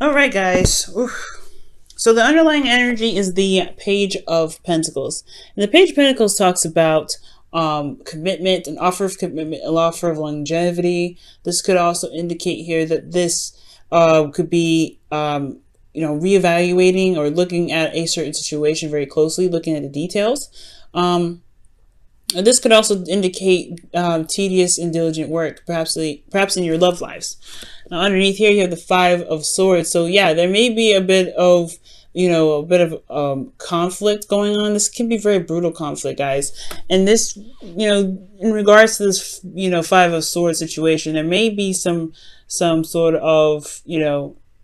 All right, guys. Oof. So the underlying energy is the Page of Pentacles. And the Page of Pentacles talks about commitment, an offer of commitment, an offer of longevity. This could also indicate here that this could be, reevaluating or looking at a certain situation very closely, looking at the details. And this could also indicate tedious and diligent work, perhaps in your love lives. Now, underneath here, you have the Five of Swords. So yeah, there may be a bit of, conflict going on. This can be very brutal conflict, guys. And this, in regards to this, Five of Swords situation, there may be some sort of,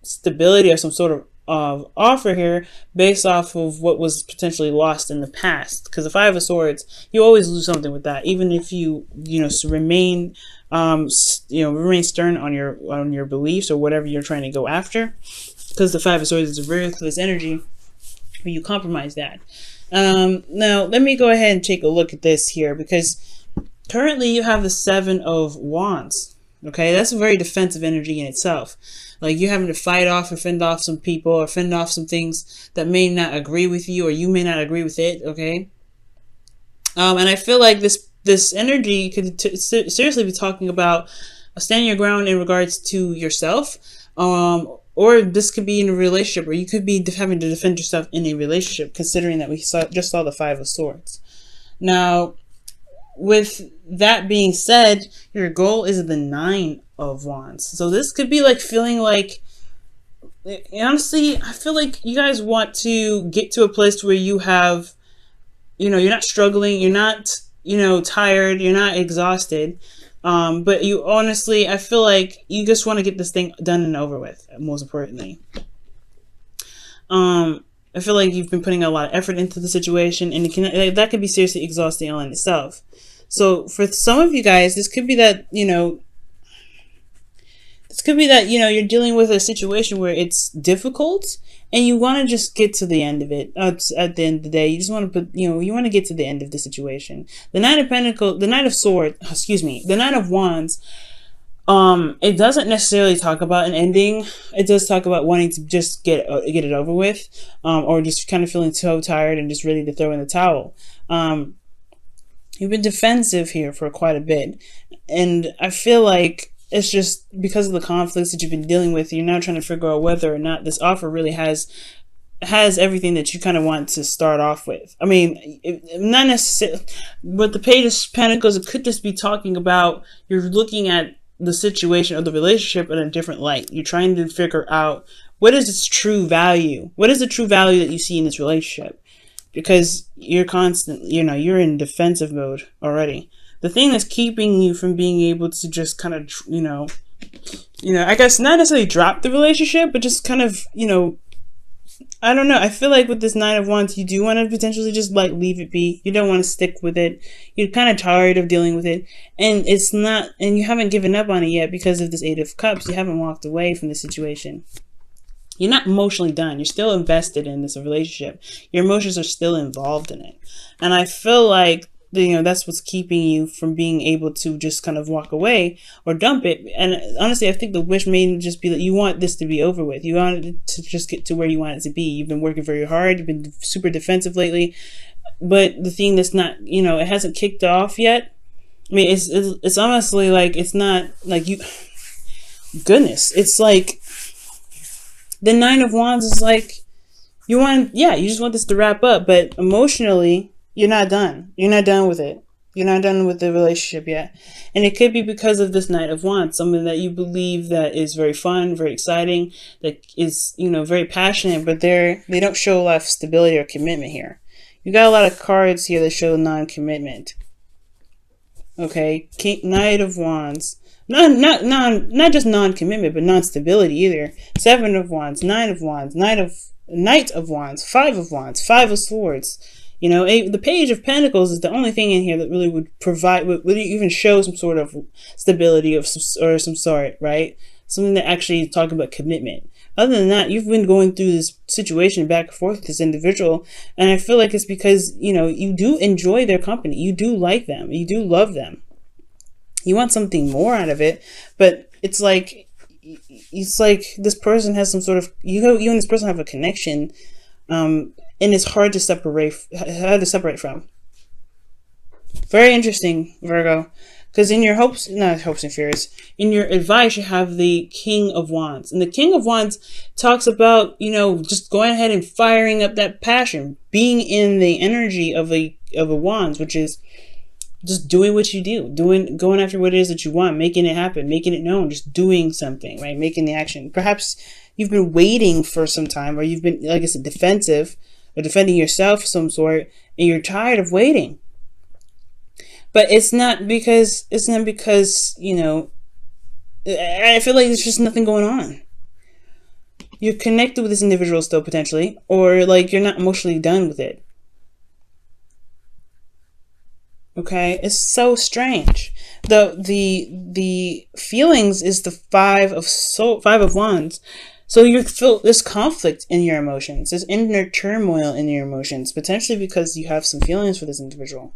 stability or some sort of offer here based off of what was potentially lost in the past. Because the Five of Swords, you always lose something with that, even if you remain remain stern on your beliefs or whatever you're trying to go after. Because the Five of Swords is a ruthless energy, when you compromise that. Now let me go ahead and take a look at this here, because currently you have the Seven of Wands. Okay, that's a very defensive energy in itself. Like you're having to fight off or fend off some people or fend off some things that may not agree with you, or you may not agree with it. Okay. And I feel like this energy could seriously be talking about standing your ground in regards to yourself. Or this could be in a relationship, or you could be having to defend yourself in a relationship, considering that we just saw the Five of Swords. Now, with that being said, your goal is the Nine of Wands. So this could be like feeling like, honestly, I feel like you guys want to get to a place where you have, you're not struggling, you're not, tired, you're not exhausted. But you honestly, I feel like you just want to get this thing done and over with, most importantly. I feel like you've been putting a lot of effort into the situation, and that could be seriously exhausting all in itself. So for some of you guys, this could be that, you're dealing with a situation where it's difficult and you want to just get to the end of it. At the end of the day, you just want to put, you want to get to the end of the situation. The Nine of Pentacles, the Nine of Wands, it doesn't necessarily talk about an ending. It does talk about wanting to just get it over with, or just kind of feeling so tired and just ready to throw in the towel. You've been defensive here for quite a bit, and I feel like it's just because of the conflicts that you've been dealing with. You're now trying to figure out whether or not this offer really has everything that you kind of want to start off with. I mean, not necessarily, but the Page of Pentacles, it could just be talking about you're looking at the situation or the relationship in a different light. You're trying to figure out what is its true value. What is the true value that you see in this relationship? Because you're constantly, you're in defensive mode already. The thing that's keeping you from being able to just kind of, I guess not necessarily drop the relationship, but just kind of, I don't know. I feel like with this Nine of Wands, you do want to potentially just like leave it be. You don't want to stick with it. You're kind of tired of dealing with it. And you haven't given up on it yet because of this Eight of Cups. You haven't walked away from the situation. You're not emotionally done. You're still invested in this relationship. Your emotions are still involved in it. And I feel like, that's what's keeping you from being able to just kind of walk away or dump it. And honestly, I think the wish may just be that you want this to be over with. You want it to just get to where you want it to be. You've been working very hard. You've been super defensive lately. But the thing that's not, it hasn't kicked off yet. I mean, it's honestly like, it's not like you, goodness, it's like the Nine of Wands is like, you just want this to wrap up, but emotionally, you're not done. You're not done with it. You're not done with the relationship yet. And it could be because of this Knight of Wands, something that you believe that is very fun, very exciting, that is, very passionate, but they don't show a lot of stability or commitment here. You got a lot of cards here that show non-commitment. Okay, Knight of Wands. Not just non-commitment, but non-stability either. Seven of Wands, Nine of Wands, Knight of Wands, Five of Wands, Five of Swords. The Page of Pentacles is the only thing in here that really would even show some sort of stability or some sort, right? Something that actually talk about commitment. Other than that, you've been going through this situation back and forth with this individual, and I feel like it's because, you do enjoy their company. You do like them. You do love them. You want something more out of it, but it's like, it's like this person has some sort of, you and this person have a connection, and it's hard to separate from. Very interesting, Virgo. Because in your not hopes and fears, in your advice, you have the King of Wands. And the King of Wands talks about, just going ahead and firing up that passion, being in the energy of a Wands, which is just doing what you do, going after what it is that you want, making it happen, making it known, just doing something, right? Making the action. Perhaps you've been waiting for some time, or you've been, like I said, defensive, or defending yourself of some sort, and you're tired of waiting. But it's not because, I feel like there's just nothing going on. You're connected with this individual still, potentially, or like you're not emotionally done with it. Okay, it's so strange. The feelings is the Five of Wands. So you feel this conflict in your emotions, this inner turmoil in your emotions, potentially because you have some feelings for this individual.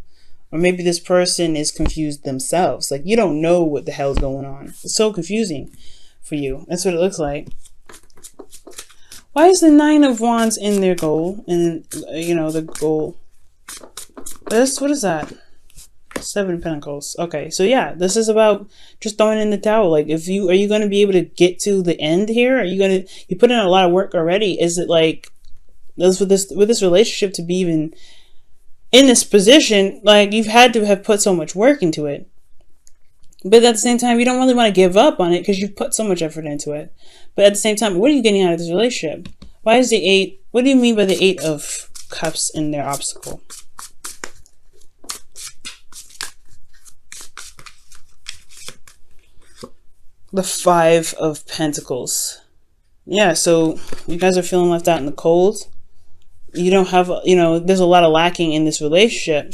Or maybe this person is confused themselves. Like, you don't know what the hell is going on. It's so confusing for you. That's what it looks like. Why is the Nine of Wands in their goal? And, the goal. What is that? Seven of Pentacles. Okay, so yeah, this is about just throwing in the towel. Like, are you going to be able to get to the end here? Are you put in a lot of work already? Is it like, with this relationship to be even in this position, like, you've had to have put so much work into it. But at the same time, you don't really want to give up on it because you've put so much effort into it. But at the same time, what are you getting out of this relationship? Why is the Eight? What do you mean by the Eight of Cups in their obstacle? The Five of Pentacles. Yeah, so you guys are feeling left out in the cold. You don't have, there's a lot of lacking in this relationship.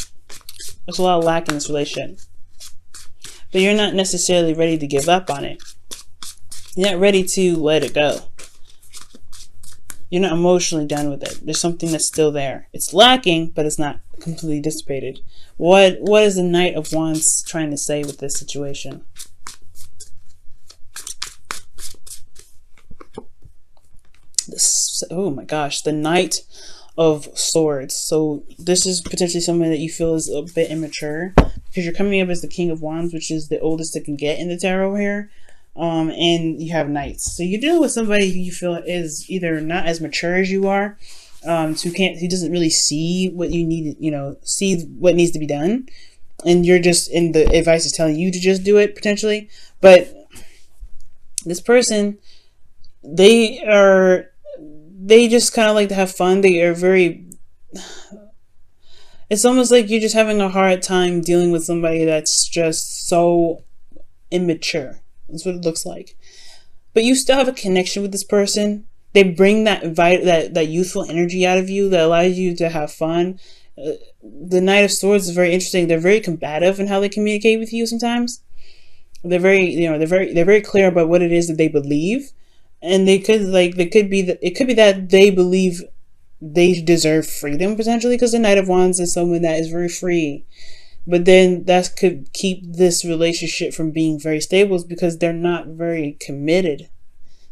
There's a lot of lack in this relationship. But you're not necessarily ready to give up on it. You're not ready to let it go. You're not emotionally done with it. There's something that's still there. It's lacking, but it's not completely dissipated. What is the Knight of Wands trying to say with this situation? Oh my gosh, the Knight of Swords. So this is potentially something that you feel is a bit immature, because you're coming up as the King of Wands, which is the oldest it can get in the tarot here. And you have Knights. So you're dealing with somebody who you feel is either not as mature as you are, who doesn't really see what you need, see what needs to be done. And you're just, and the advice is telling you to just do it, potentially. But this person, they just kind of like to have fun. They are very, it's almost like you're just having a hard time dealing with somebody that's just so immature. That's what it looks like. But you still have a connection with this person. They bring that youthful energy out of you that allows you to have fun. The Knight of Swords is very interesting. They're very combative in how they communicate with you sometimes. They're very clear about what it is that they believe. And it could be that they believe they deserve freedom, potentially, because the Knight of Wands is someone that is very free. But then that could keep this relationship from being very stable, because they're not very committed.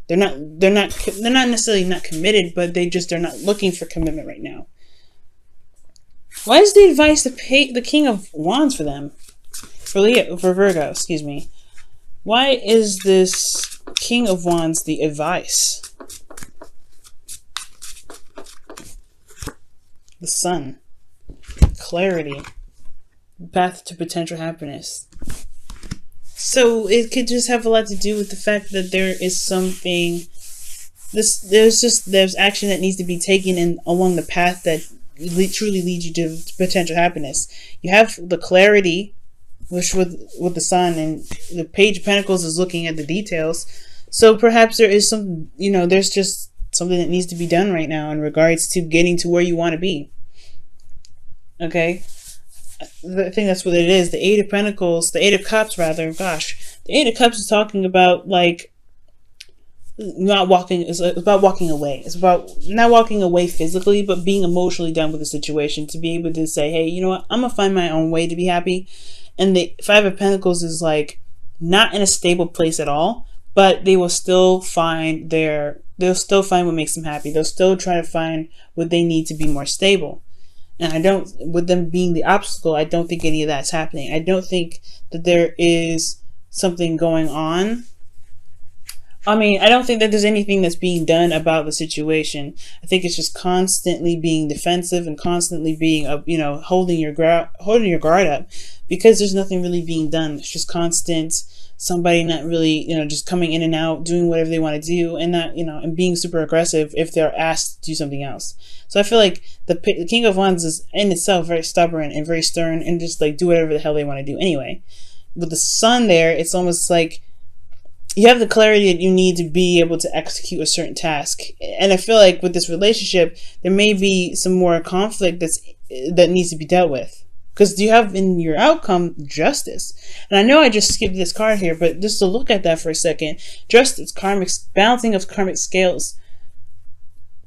They're not necessarily not committed, but they're not looking for commitment right now. Why is the advice the King of Wands for them? For Virgo, excuse me. Why is this King of Wands the advice? The Sun. Clarity. Path to potential happiness. So it could just have a lot to do with the fact that there is something, there's action that needs to be taken along the path that truly leads you to potential happiness. You have the clarity, which with the Sun, and the Page of Pentacles is looking at the details. So perhaps there is some, there's just something that needs to be done right now in regards to getting to where you want to be. Okay? I think that's what it is. The Eight of Pentacles, the Eight of Cups, rather. Gosh, the Eight of Cups is talking about not walking. It's about walking away. It's about not walking away physically, but being emotionally done with the situation to be able to say, hey, you know what? I'm gonna find my own way to be happy. And the Five of Pentacles is like not in a stable place at all, but they will still find what makes them happy. They'll still try to find what they need to be more stable. And with them being the obstacle, I don't think any of that's happening. I don't think that there is something going on. I mean, I don't think that there's anything that's being done about the situation. I think it's just constantly being defensive and constantly being, holding your guard up, because there's nothing really being done. It's just constant somebody not really, just coming in and out, doing whatever they want to do, and not, and being super aggressive if they're asked to do something else. So I feel like the King of Wands is in itself very stubborn and very stern, and just like do whatever the hell they want to do anyway. With the Sun there, it's almost like you have the clarity that you need to be able to execute a certain task. And I feel like with this relationship, there may be some more conflict that needs to be dealt with. Because you have in your outcome justice. And I know I just skipped this card here, but just to look at that for a second, justice, karmic, balancing of karmic scales.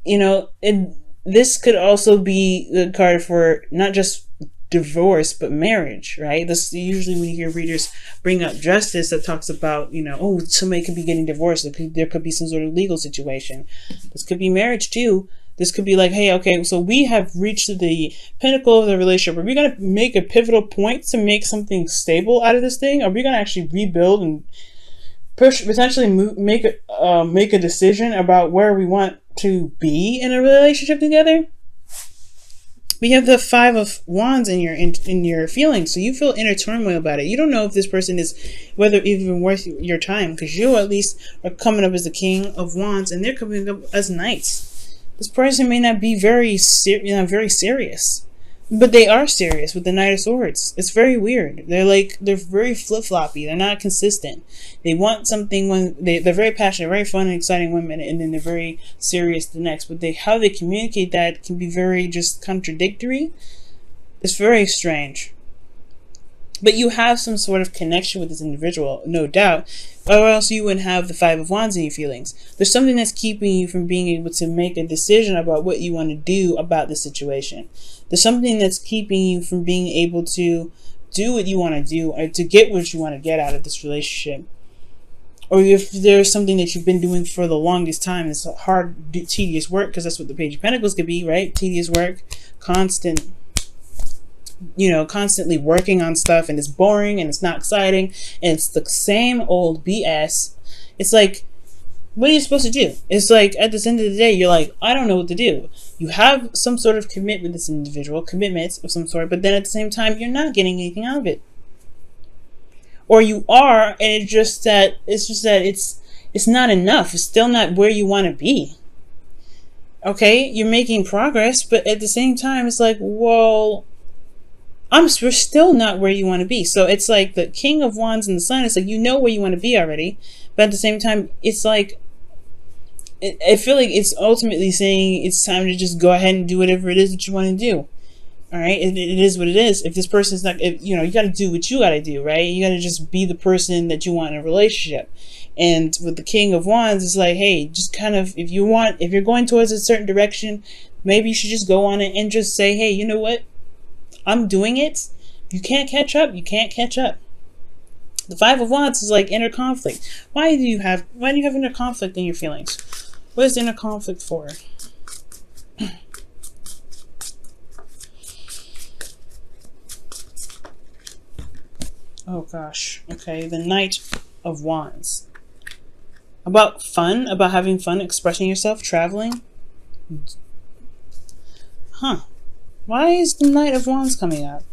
This could also be the card for not just divorce but marriage, right? This usually when you hear readers bring up justice, that talks about somebody could be getting divorced, there could be some sort of legal situation. This could be marriage too. This could be like, hey, okay, so we have reached the pinnacle of the relationship. Are we going to make a pivotal point to make something stable out of this thing? Are we going to actually rebuild and potentially make a decision about where we want to be in a relationship together? We have the Five of Wands in your feelings, so you feel inner turmoil about it. You don't know if this person is whether even worth your time, because you at least are coming up as the King of Wands, and they're coming up as Knights. This person may not be very serious, but they are serious with the Knight of Swords. It's very weird. They're very flip-floppy. They're not consistent. They want something when they're very passionate, very fun and exciting women, and then they're very serious the next. But how they communicate that can be very just contradictory. It's very strange. But you have some sort of connection with this individual, no doubt, or else you wouldn't have the Five of Wands in your feelings. There's something that's keeping you from being able to make a decision about what you want to do about the situation. There's something that's keeping you from being able to do what you want to do, or to get what you want to get out of this relationship. Or if there's something that you've been doing for the longest time, it's hard, tedious work, because that's what the Page of Pentacles could be, right? Tedious work, constantly working on stuff, and it's boring and it's not exciting and it's the same old BS. It's like, what are you supposed to do? It's like at the end of the day, you're like, I don't know what to do. You have some sort of commitment with this individual, commitments of some sort, but then at the same time, you're not getting anything out of it. Or you are, and it's just that it's not enough. It's still not where you want to be. Okay, you're making progress, but at the same time, it's like, well, we're still not where you want to be. So it's like the King of Wands and the Sun. It's like, you know where you want to be already, but at the same time, it's like, I feel like it's ultimately saying it's time to just go ahead and do whatever it is that you want to do. All right, it is what it is. If this person's not, you got to do what you got to do, right? You got to just be the person that you want in a relationship. And with the King of Wands, it's like, hey, just kind of, if you're going towards a certain direction, maybe you should just go on it and just say, hey, you know what? I'm doing it. You can't catch up. You can't catch up. The Five of Wands is like inner conflict. Why do you have inner conflict in your feelings? What is inner conflict for? Oh gosh. Okay, the Knight of Wands. About fun, about having fun, expressing yourself, traveling. Huh. Why is the Knight of Wands coming up?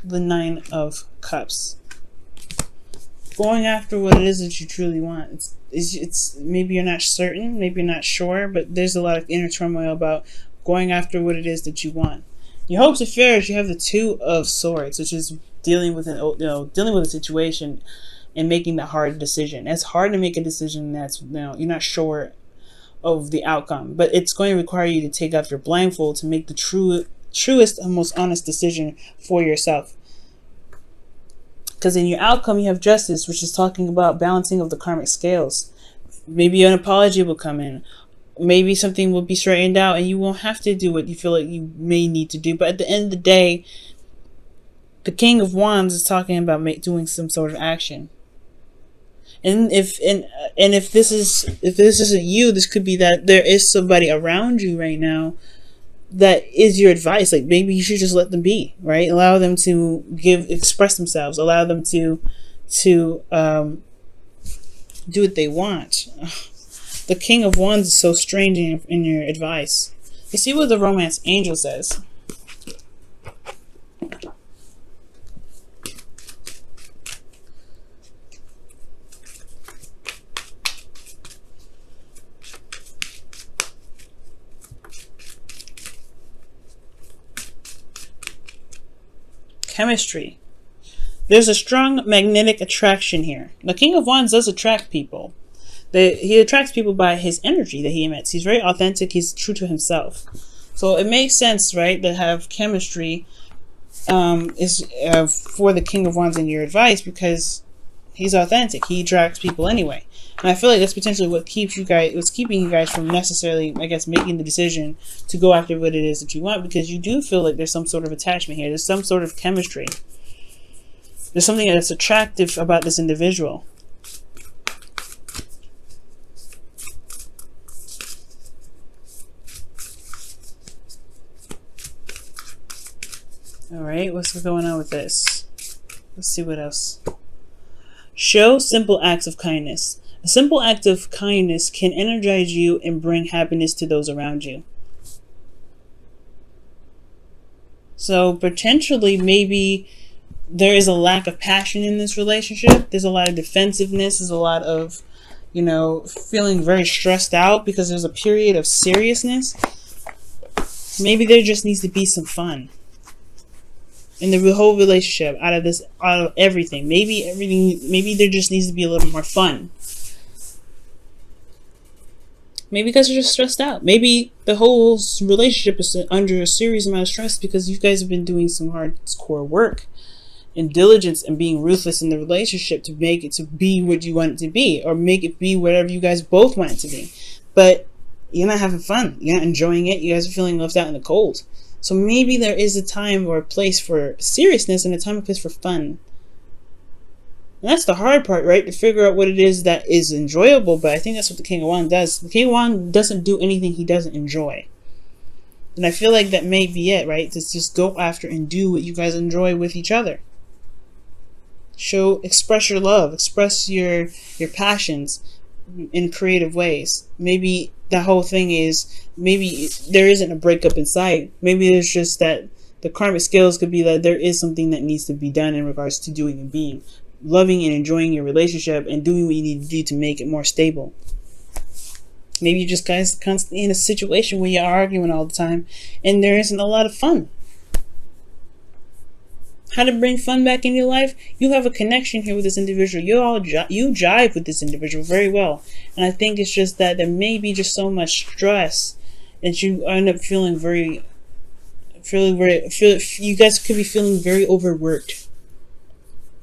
The Nine of Cups. Going after what it is that you truly want. It's maybe you're not certain, maybe you're not sure, but there's a lot of inner turmoil about going after what it is that you want. Your hopes and fears, you have the Two of Swords, which is dealing with a situation and making the hard decision. It's hard to make a decision that's you're not sure of the outcome, but it's going to require you to take off your blindfold to make the truest and most honest decision for yourself. Because in your outcome, you have Justice, which is talking about balancing of the karmic scales. Maybe an apology will come in. Maybe something will be straightened out and you won't have to do what you feel like you may need to do. But at the end of the day, The King of Wands is talking about doing some sort of action. And if this isn't you, this could be that there is somebody around you right now that is your advice. Like, maybe you should just let them be, right? Allow them to express themselves. Allow them to do what they want. The King of Wands is so strange in your advice. You see what the romance angel says. Chemistry. There's a strong magnetic attraction here. The King of Wands does attract people. He attracts people by his energy that he emits. He's very authentic. He's true to himself. So it makes sense, right, to have chemistry for the King of Wands in your advice, because he's authentic. He attracts people anyway. And I feel like that's potentially what's keeping you guys from necessarily, I guess, making the decision to go after what it is that you want, because you do feel like there's some sort of attachment here. There's some sort of chemistry. There's something that's attractive about this individual. Alright, what's going on with this? Let's see what else. Show simple acts of kindness. A simple act of kindness can energize you and bring happiness to those around you. So potentially, maybe there is a lack of passion in this relationship. There's a lot of defensiveness. There's a lot of, feeling very stressed out because there's a period of seriousness. Maybe there just needs to be some fun in the whole relationship, out of everything. Maybe there just needs to be a little more fun. Maybe because you're just stressed out. Maybe the whole relationship is under a serious amount of stress because you guys have been doing some hardcore work and diligence and being ruthless in the relationship to make it to be what you want it to be, or make it be whatever you guys both want it to be. But you're not having fun. You're not enjoying it. You guys are feeling left out in the cold. So maybe there is a time or a place for seriousness and a time and place for fun. And that's the hard part, right? To figure out what it is that is enjoyable. But I think that's what the King of Wands does. The King of Wands doesn't do anything he doesn't enjoy. And I feel like that may be it, right? To just go after and do what you guys enjoy with each other. Express your love. Express your passions in creative ways. Maybe the whole thing is, maybe there isn't a breakup in sight. Maybe it's just that the karmic scales could be that there is something that needs to be done in regards to doing and being. Loving and enjoying your relationship and doing what you need to do to make it more stable. Maybe you just guys constantly in a situation where you're arguing all the time and there isn't a lot of fun. How to bring fun back in your life? You have a connection here with this individual. You jive with this individual very well. And I think it's just that there may be just so much stress that you end up feeling you guys could be feeling very overworked.